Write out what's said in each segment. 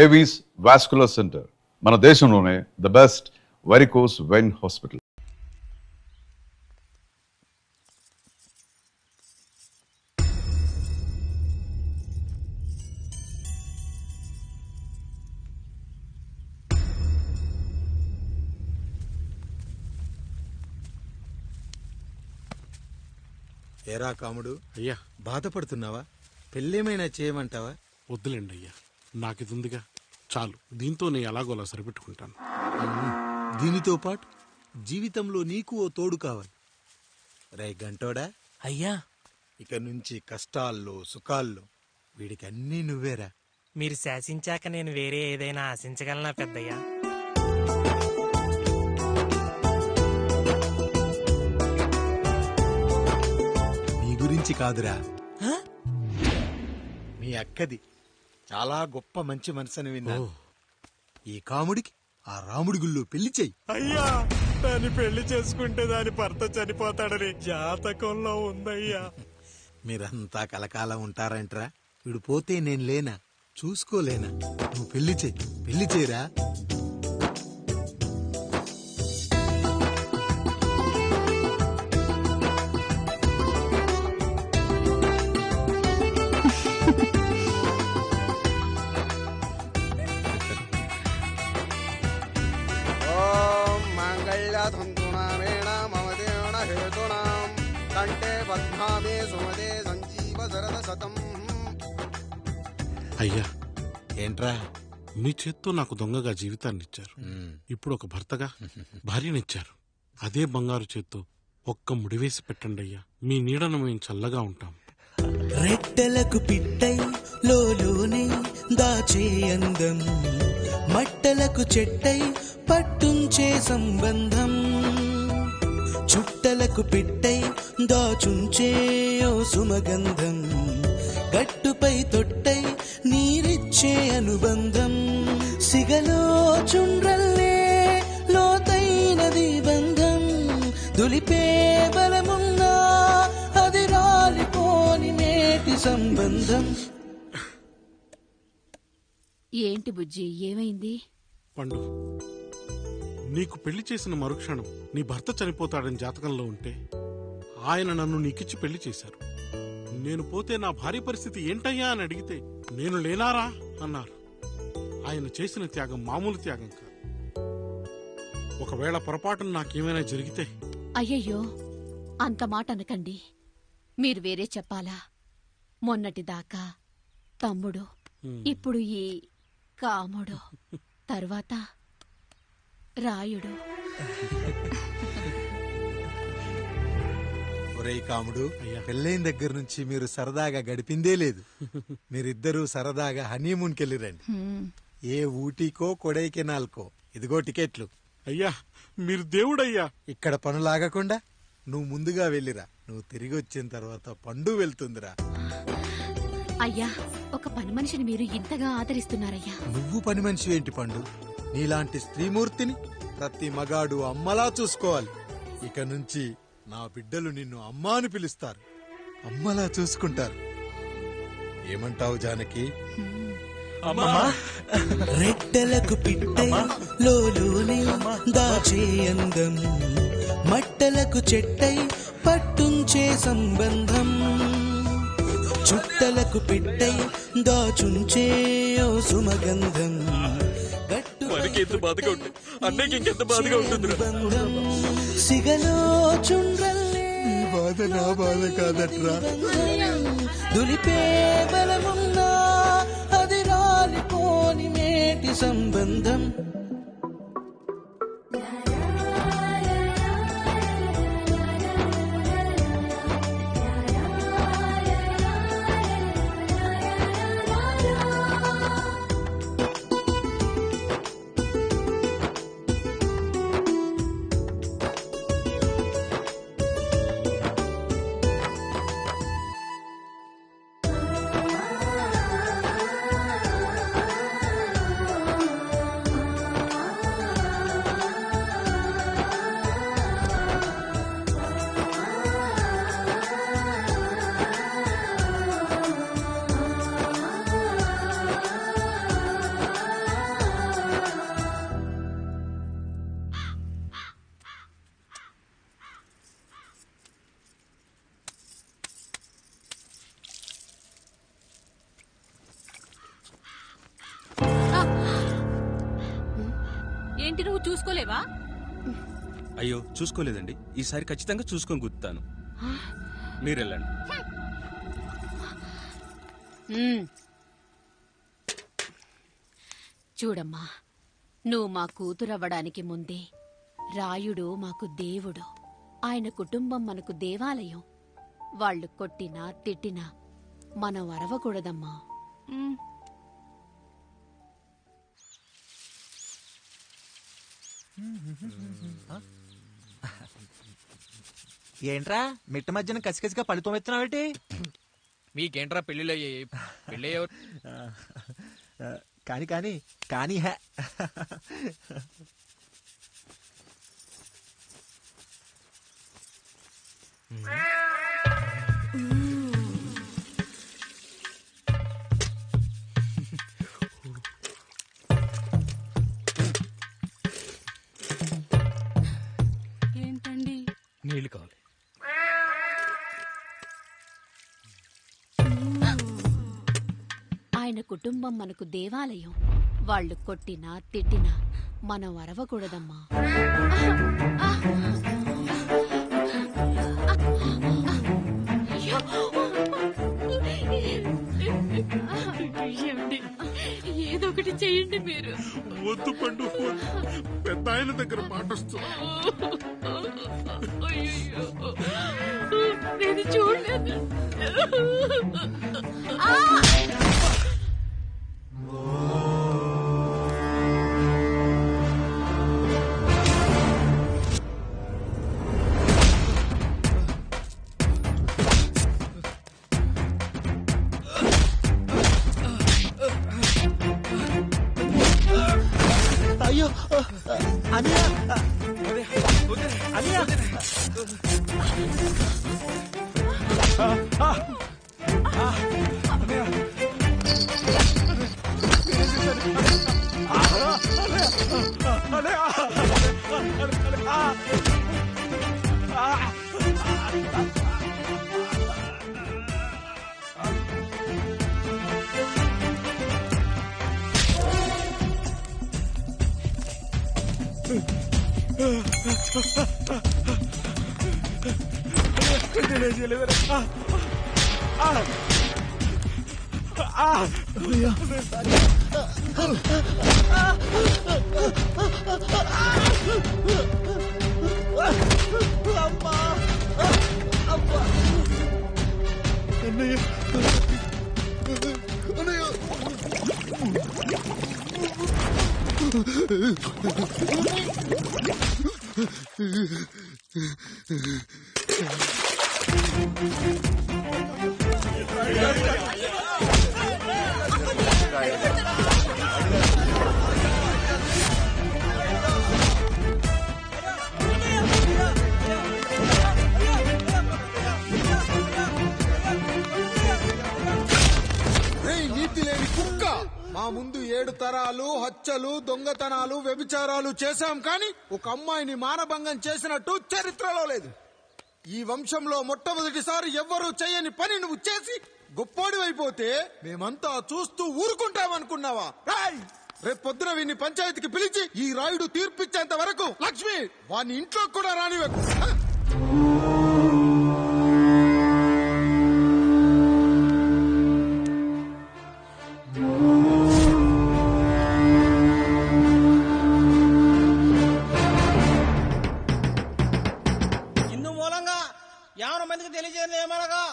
Avis vascular centre, మన దేశంలోనే the best varicose vein hospital. ఏరా కాముడు, అయ్యా బాధపడుతున్నావా? పెళ్ళేమైనా చేయమంటావా? వద్దులేండి అయ్యా, నాకిది ఉందిగా చాలు. దీంతో నేను ఎలాగోలా సరిపెట్టుకుంటాను. దీనితో పాటు జీవితంలో నీకు ఓ తోడు కావాలి. రే గంటోడా, అయ్యా ఇక నుంచి కష్టాల్లో సుఖాల్లో వీడికి అన్నీ నువ్వేరా. మీరు శాసించాక నేను వేరే ఏదైనా ఆశించగలనా పెద్దయ్యా? నీ గురించి కాదురా, మీ అక్కది. చాలా గొప్ప మంచి మనసుని విన్నా. ఈ కాముడికి ఆ రాముడి గుళ్ళో పెళ్లి చెయ్యి. అయ్యా, దాన్ని పెళ్లి చేసుకుంటే దాని భర్త చనిపోతాడని జాతకంలో ఉందయ్యా. మీరంతా కలకాలం ఉంటారంట్రా. వీడు పోతే నేను లేనా, చూసుకోలేనా? నువ్వు పెళ్లి చెయ్యి, పెళ్లి చేయరా. అయ్యా, ఏంట్రా? మీ చేత్తో నాకు దొంగగా జీవితాన్ని ఇచ్చారు. ఇప్పుడు ఒక భర్తగా భార్యనిచ్చారు. అదే బంగారు చేత్తో ఒక్క ముడివేసి పెట్టండి అయ్యా. మీ నీడను మేము చల్లగా ఉంటాం. రెట్టలకు పిట్టై లోలోనే దాచే అందం, మట్టలకు చెట్టై పట్టుంచే సంబంధం, చుట్టలకు పిట్టై దాచుంచే ఓ సుమగంధం, గట్టుపై తొట్టై నీరిచ్చే అనుబంధం, సిగలో చుండ్రల్లే లోతైనది బంధం, దులిపే బలమున్నా అది రాలిపోని నేటి సంబంధం. ఏంటి బుజ్జి, ఏమైంది? పండు, నీకు పెళ్లి చేసిన మరుక్షణం నీ భర్త చనిపోతాడని జాతకంలో ఉంటే ఆయన నన్ను నీకిచ్చి పెళ్లి చేశారు. నేను పోతే నా భార్య పరిస్థితి ఏంటయ్యా అని అడిగితే నేను లేనారా అన్నారు. ఆయన చేసిన త్యాగం మామూలు త్యాగం కాదు. ఒకవేళ పొరపాటున నాకేమైనా జరిగితే? అయ్యయ్యో, అంత మాట అనకండి. మీరు వేరే చెప్పాలా? మొన్నటిదాకా తమ్ముడు, ఇప్పుడు ఈ కాముడు, తర్వాత రాయుడు. ఒరేయ్ కాముడు, పెళ్ళైన దగ్గర నుంచి మీరు సరదాగా గడిపిందే లేదు. మీరిద్దరూ సరదాగా హనీమూన్కి వెళ్ళిరండి. ఏ ఊటీకో కొడైకెనాల్కో. ఇదిగో టికెట్లు. అయ్యా, మీరు దేవుడయ్యా. ఇక్కడ పనులాగకుండా నువ్వు ముందుగా వెళ్ళిరా. నువ్వు తిరిగి వచ్చిన తర్వాత పండు వెళ్తుందిరా. అయ్యా, ఒక పని మనిషిని మీరు ఇంతగా ఆదరిస్తున్నారయ్యా. నువ్వు పని మనిషి ఏంటి పండు? నీలాంటి స్త్రీమూర్తిని ప్రతి మగాడు అమ్మలా చూసుకోవాలి. ఇక నుంచి నా బిడ్డలు నిన్ను అమ్మా అని పిలుస్తారు, అమ్మలా చూసుకుంటారు. ఏమంటావు జానకి? రెట్టలకు పిట్టై లోలోనే దాచే అందం, మట్టలకు చెట్టై పట్టుంచే సంబంధం, చుట్టలకు పిట్టై దాచుంచే ఓ సుమగంధం, సిగలో చుండ్రల్లే బాధ నా బాధ కాదట్రా. దులిపే బలమున్నా అది రాలిపోని మేటి సంబంధం. ఏంటి నువ్వు చూసుకోలేవా? అయ్యో చూసుకోలేదండి, ఈసారి ఖచ్చితంగా చూసుకొని గుర్తాను. మీరు వెళ్ళండి. చూడమ్మా, నువ్వు మా కూతురవ్వడానికి ముందే రాయుడు మాకు దేవుడు, ఆయన కుటుంబం మనకు దేవాలయం. వాళ్ళు కొట్టినా తిట్టినా మనం అరవకూడదమ్మా. ఏంట్రా మిట్ట మధ్యన కసికసిగా పడిపోమెత్తున్నావేటి? మీకేంట్రా పెళ్లిళ్ళయ్యాయి? పెళ్ళయ్యేవారు కానీ కానీ కానీ హే ఏంటండి? నీళ్లు కావాలి. ఆయన కుటుంబం మనకు దేవాలయం. వాళ్ళు కొట్టినా తిట్టినా మనం అరవకూడదమ్మా. ఏదో ఒకటి చెయ్యండి మీరు. వద్దు పండు, పెద్ద ఆయన దగ్గర మాటొస్తుంది. నేను చూడలేదు. అయ్యో అనియా అనియా నీతి లేని కుక్క, మా ముందు 7 తరాలు హత్యలు, దొంగతనాలు, వ్యభిచారాలు చేశాం, కానీ ఒక అమ్మాయిని మానభంగం చేసినట్టు చరిత్రలో లేదు. ఈ వంశంలో మొట్టమొదటిసారి ఎవ్వరూ చేయని పని నువ్వు చేసి గొప్పోడివైపోతే మేమంతా చూస్తూ ఊరుకుంటామనుకున్నావా? రేపు పొద్దున వీడిని పంచాయతీకి పిలిచి ఈ రాయుడు తీర్పిచ్చేంత వరకు లక్ష్మి వాడిని ఇంట్లో కూడా రానివ్వకు. ఇందు మూలంగా 50 మందికి తెలియజేయడం ఏమనగా,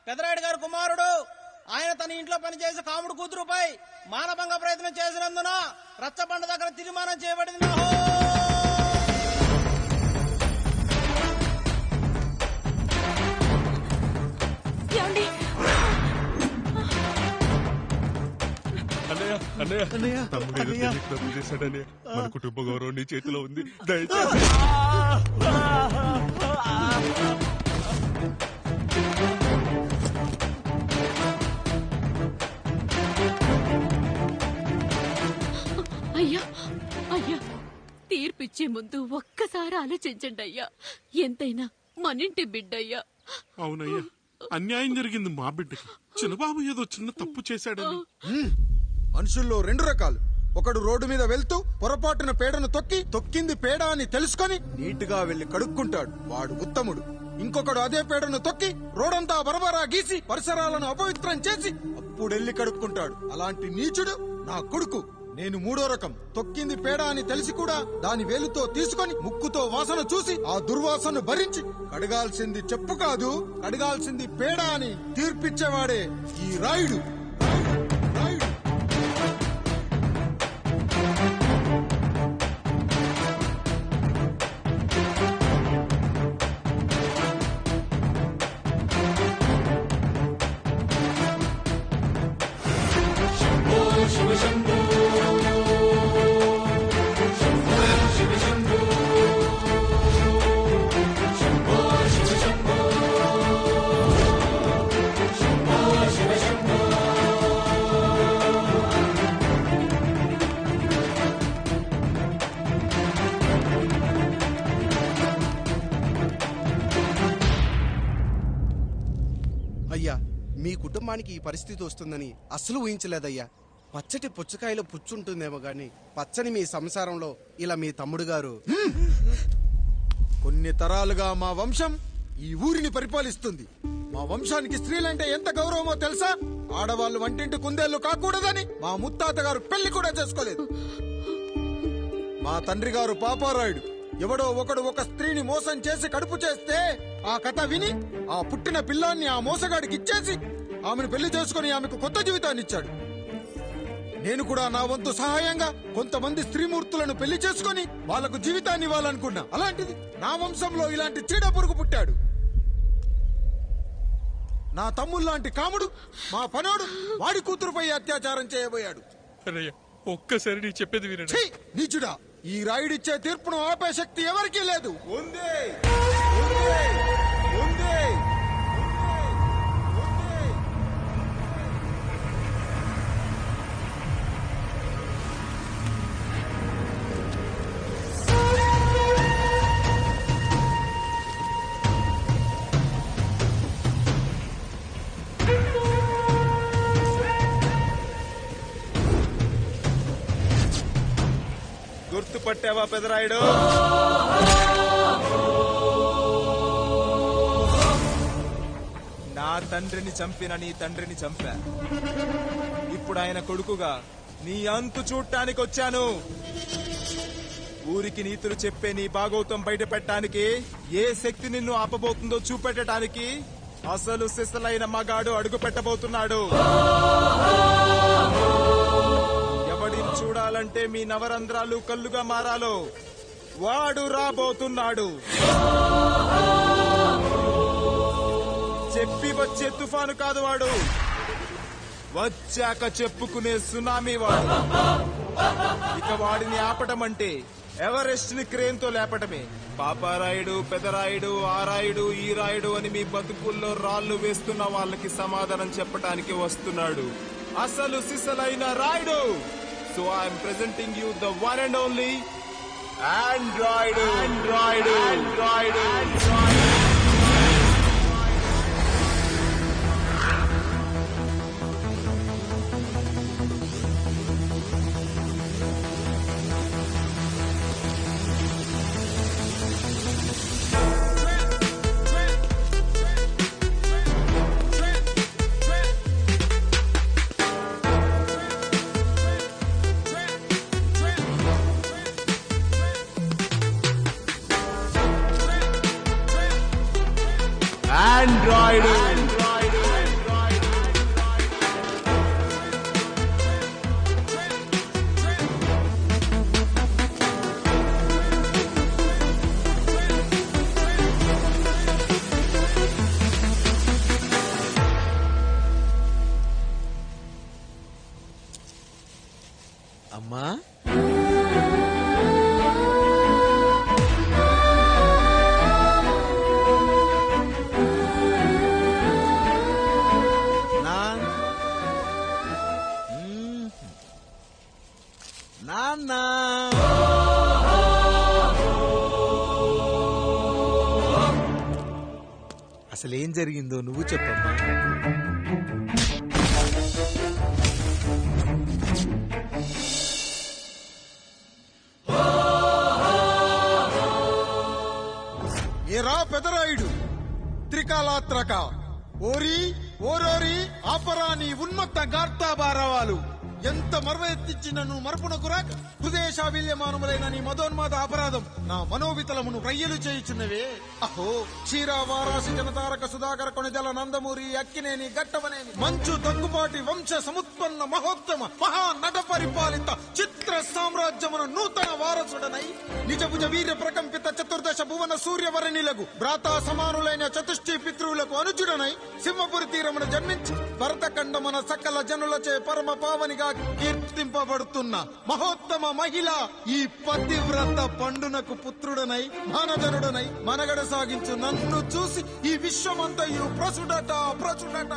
పెదరాయుడు గారు కుమారుడు ఆయన తన ఇంట్లో పనిచేసే కాముడు కూతురుపై మానభంగ ప్రయత్నం చేసినందున రచ్చబండ దగ్గర తీర్మానం చేయబడింది. తప్పు చేశాడని మన కుటుంబ గౌరవం నీ చేతిలో ఉంది, దయచేసి. అయ్యా అయ్యా, తీర్పిచ్చే ముందు ఒక్కసారి ఆలోచించండి అయ్యా. ఎంతైనా మనింటి బిడ్డయ్యా. అవునయ్యా, అన్యాయం జరిగింది మా బిడ్డకి. చిన్నబాబు ఏదో చిన్న తప్పు చేశాడని. మనుషుల్లో 2 రకాలు, ఒకడు రోడ్డు మీద వెళ్తూ పొరపాటున పేడను తొక్కింది పేడ అని తెలుసుకొని నీటుగా వెళ్లి కడుక్కుంటాడు, వాడు ఉత్తముడు. ఇంకొకడు అదే పేడను తొక్కి రోడంతా బరబరా గీసి పరిసరాలను అపవిత్రం చేసి అప్పుడెళ్లి కడుక్కుంటాడు. అలాంటి నీచుడు నా కొడుకు. నేను మూడో రకం. తొక్కింది పేడ అని తెలిసి కూడా దాని వేలుతో తీసుకొని ముక్కుతో వాసన చూసి ఆ దుర్వాసన భరించి కడగాల్సింది చెప్పు కాదు, కడగాల్సింది పేడ అని తీర్పిచ్చేవాడే ఈ రాయుడు. అయ్యా, మీ కుటుంబానికి ఈ పరిస్థితి వస్తుందని అస్సలు ఊహించలేదయ్యా. పచ్చటి పుచ్చకాయలో పుచ్చుంటుందేమో గాని పచ్చని మీ సంసారంలో ఇలా మీ తమ్ముడు గారు. కొన్ని తరాలుగా మా వంశం ఈ ఊరిని పరిపాలిస్తుంది. మా వంశానికి స్త్రీలంటే ఎంత గౌరవమో తెలుసా? ఆడవాళ్ళు వంటింటి కుందేళ్లు కాకూడదని మా ముత్తాత గారు పెళ్లి కూడా చేసుకోలేదు. మా తండ్రి గారు పాపారాయుడు ఎవడో ఒకడు ఒక స్త్రీని మోసం చేసి కడుపు చేస్తే ఆ కథ విని ఆ పుట్టిన పిల్లాన్ని ఆ మోసగాడికి ఇచ్చేసి ఆమెను పెళ్లి చేసుకుని ఆమెకు కొత్త జీవితాన్ని ఇచ్చాడు. నేను కూడా నా వంతు సహాయంగా కొంతమంది స్త్రీమూర్తులను పెళ్లి చేసుకుని వాళ్లకు జీవితాన్ని ఇవ్వాలనుకున్నా. అలాంటిది నా వంశంలో ఇలాంటి చీడ పురుగు పుట్టాడు. నా తమ్ముళ్లాంటి కాముడు మా పనోడు వాడి కూతురుపై అత్యాచారం చేయబోయాడు. ఒక్కసారి నీ చెప్పేది వినండి. ఛీ, నీచుడా! ఈ రాయుడిచ్చే తీర్పును ఆపే శక్తి ఎవరికీ లేదు. గుర్తుపట్టావా పెదరాయుడు? నా తండ్రిని చంపిన నీ తండ్రిని చంపా. ఇప్పుడు ఆయన కొడుకుగా నీ అంతు చూడటానికి వచ్చాను. ఊరికి నీతులు చెప్పే నీ భాగవతం బయట పెట్టడానికి ఏ శక్తి నిన్ను ఆపబోతుందో చూపెట్టడానికి అసలు సిసలైన మగాడు అడుగు పెట్టబోతున్నాడు. ఎవడిని చూడాలంటే మీ నవరంధ్రాలు కళ్ళుగా మారాలో వాడు రాబోతున్నాడు. చెప్పి వచ్చే తుఫాను కాదు వాడు, వచ్చాక చెప్పుకునే సునామీ వాడు. ఇక వాడిని ఆపటం అంటే ఎవరెస్ట్ ని క్రేన్ తో లేపటమే. పాపారాయుడు, పెదరాయుడు, ఆ రాయుడు, ఈ రాయుడు అని మీ బతుకుల్లో రాళ్లు వేస్తున్న వాళ్ళకి సమాధానం చెప్పటానికి వస్తున్నాడు అసలు సిసలైన Rayudu. So I'm presenting you the one and only Android. Android, Android, Android. అమ్మా, నాన్న, అసలేం జరిగిందో నువ్వు చెప్పమ్మా. పెదరాయుడు త్రికాలాత్రక ఓరి ఓరోరి ఆపరా నీ ఉన్మత్త గార్తాబారవాలు ఎంత మరవెత్తించి నన్ను మరపునకు రాక హృదయశావిల్యమానములైన నీ మదోన్మాద అపరాధం నా మనోవితలమును రయ్యలు చేయుచున్నవే. అహో క్షీర వారాసి జనతారక సుధాకర కొణిదల నందమూరి అక్కినేని గట్టవనేని మంచు దగ్గుపాటి వంశ సముత్పన్న మహోత్తమ మహా నట పరిపాలిత చిత్ర సామ్రాజ్యమున నూతన వారసుడనై నిజభుజ వీర్య ప్రకంపిత చతుర్దశ భువన సూర్యవరణిలకు భ్రాతా సమానులైన చతుష్టి పితృవులకు అనుజుడనై సింహపురి తీరమున జన్మించి భరతఖండమున సకల జనులచే పరమ పావనిగా కీర్తింపబడుతున్న మహోత్తమ మహిళ ఈ పతివ్రత పండునకు పుత్రుడనై మానజనుడనై మనగడ సాగించు నన్ను చూసి ఈ విశ్వమంతయు ప్రసుడట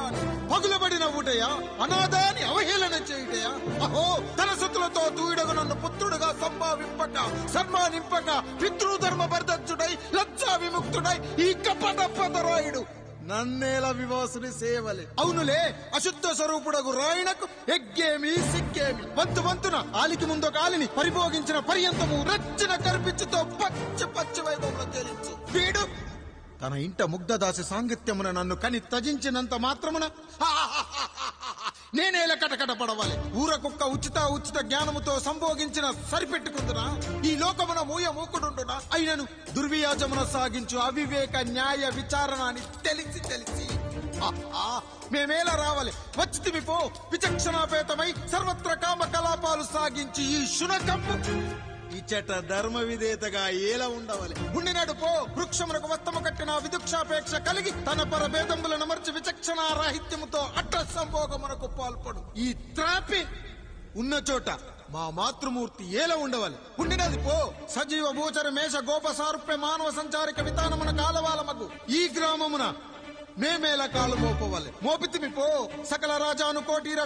అని పగులబడిన ఊటయా అనాథాన్ని అవహేళన చేయుటయా. అహో తన సతులతో దూడగు నన్ను పుత్రుడుగా సంభావింపక సన్మానింపక పితృధర్మ బర్ధుడై లజ్జా విముక్తుడై ఈ కపట పదరాయుడు నన్నేల వివాసుని సేవలే. అవునులే అశుద్ధ స్వరూపుడగు రాయణకు ఎగ్గేమి సిగ్గేమి వంతు వంతున ఆలికి ముందొక ఆలిని పరిభోగించిన పర్యంతము రచ్చిన కర్పిచ్చుతో పచ్చి వైభవంలో తేలించు వీడు తన ఇంట ముగ్ధదాసి సాంగత్యమున నన్ను కని త్యజించినంత మాత్రమున నేనేలా కటకట పడవాలి. ఊర కుక్క ఉచిత జ్ఞానముతో సంభోగించిన సరిపెట్టుకుందునా ఈ లోకమున మూకుడుండునా అయినను దుర్వ్యాజమున సాగించు అవివేక న్యాయ విచారణ అని తెలిసి మేమేలా రావాలి వచ్చితిమి పో విచక్షణాపేతమై సర్వత్ర కామ కలాపాలు సాగించి ఈ శునకమ్ము ఇచ్చట ధర్మ విధేతగా ఏలా ఉండవాలి. ఉండినాడు పో వృక్షమునకు వత్తము కట్టిన విదుక్షాపేక్ష కలిగి తన పరభేదములను మర్చి విచక్షణ రాహిత్యముతో అట్ట సంభోగమునకు పాల్పడు ఈ త్రాపి ఉన్న చోట మా మాతృమూర్తి ఏలా ఉండవాలి. ఉండినది పో సజీవ భూచర మేష గోప సారూప్య మానవ సంచారిక విధానమున కాలవాలమగు ఈ గ్రామమున మేమేలా కాలు మోపవాలి. మోపితిమి పో సకల రాజాను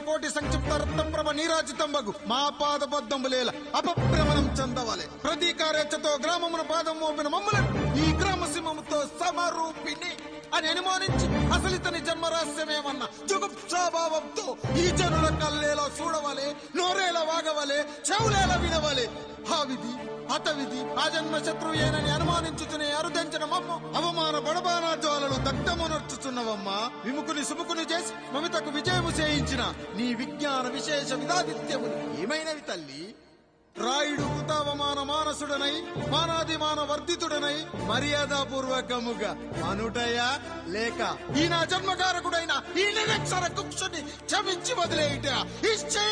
కోటి సంక్షిప్త రత్నప్రభ నీరాజితంబగు మా పాదబద్ధములేల అపభ్రమణం చెందవాలి. ప్రతీకారేచ్ఛతో గ్రామమున పాదం మోపిన మమ్మలను ఈ గ్రామ సింహముతో సమరూపిణి అని అనుమానించి అసలితని జన్మరహస్యమేమన్నా జుగుప్సాభావంతో ఈ జనుల కల్లేలా చూడవాలి, నోరేలా వాగవాలి, చెవులేలా వినవాలి. ఆ విధి హతవిధి ఆ జన్మ శత్రుయేనని అనుమానించుచునే అరుదించిన మమ్మ అవమాన బడబానా జ్వాలలు దగ్ధమునర్చుచున్నవమ్మా. విముకుని సుముకుని చేసి మమితకు విజయము చేయించిన నీ విజ్ఞాన విశేష విధాదిత్యములు ఏమైనవి తల్లి. రాయుడు కృతావమాన మానసుడనై మానాదిమాన వర్ధితుడనై మర్యాదాపూర్వకముగా అనుటయా లేక ఈ నా జన్మకారకుడైన ఈ నిరక్షర కుక్షుని క్షమించి వదిలేయుట ఇష్టి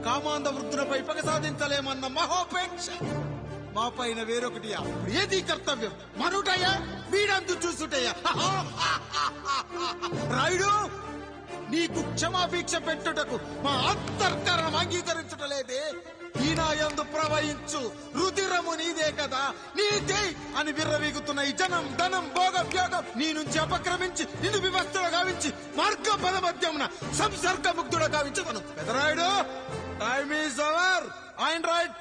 కామాంధ వృద్ధులపై పగ సాధించలేమన్న మహోపేక్ష మా పైన వేరొకటియా ఏది కర్తవ్యం మనుటయా వీడంతు చూసుటయా. రాయుడు నీకు క్షమాభిక్ష పెట్టుటకు మా అంతర్కరణం అంగీకరించటలేదే. ఈనాయందు ప్రవహించు రుధిరము నీదే కదా నీదే అని విర్రవీగుతున్న ఈ జనం ధనం భోగం నీ నుంచి అపక్రమించి నిన్ను వివస్తుడు గావించి మార్గ పదమధ్యమున సంసర్గ ముక్తుడు గావించను. Pedarayudu time is our. ఆయన రైట్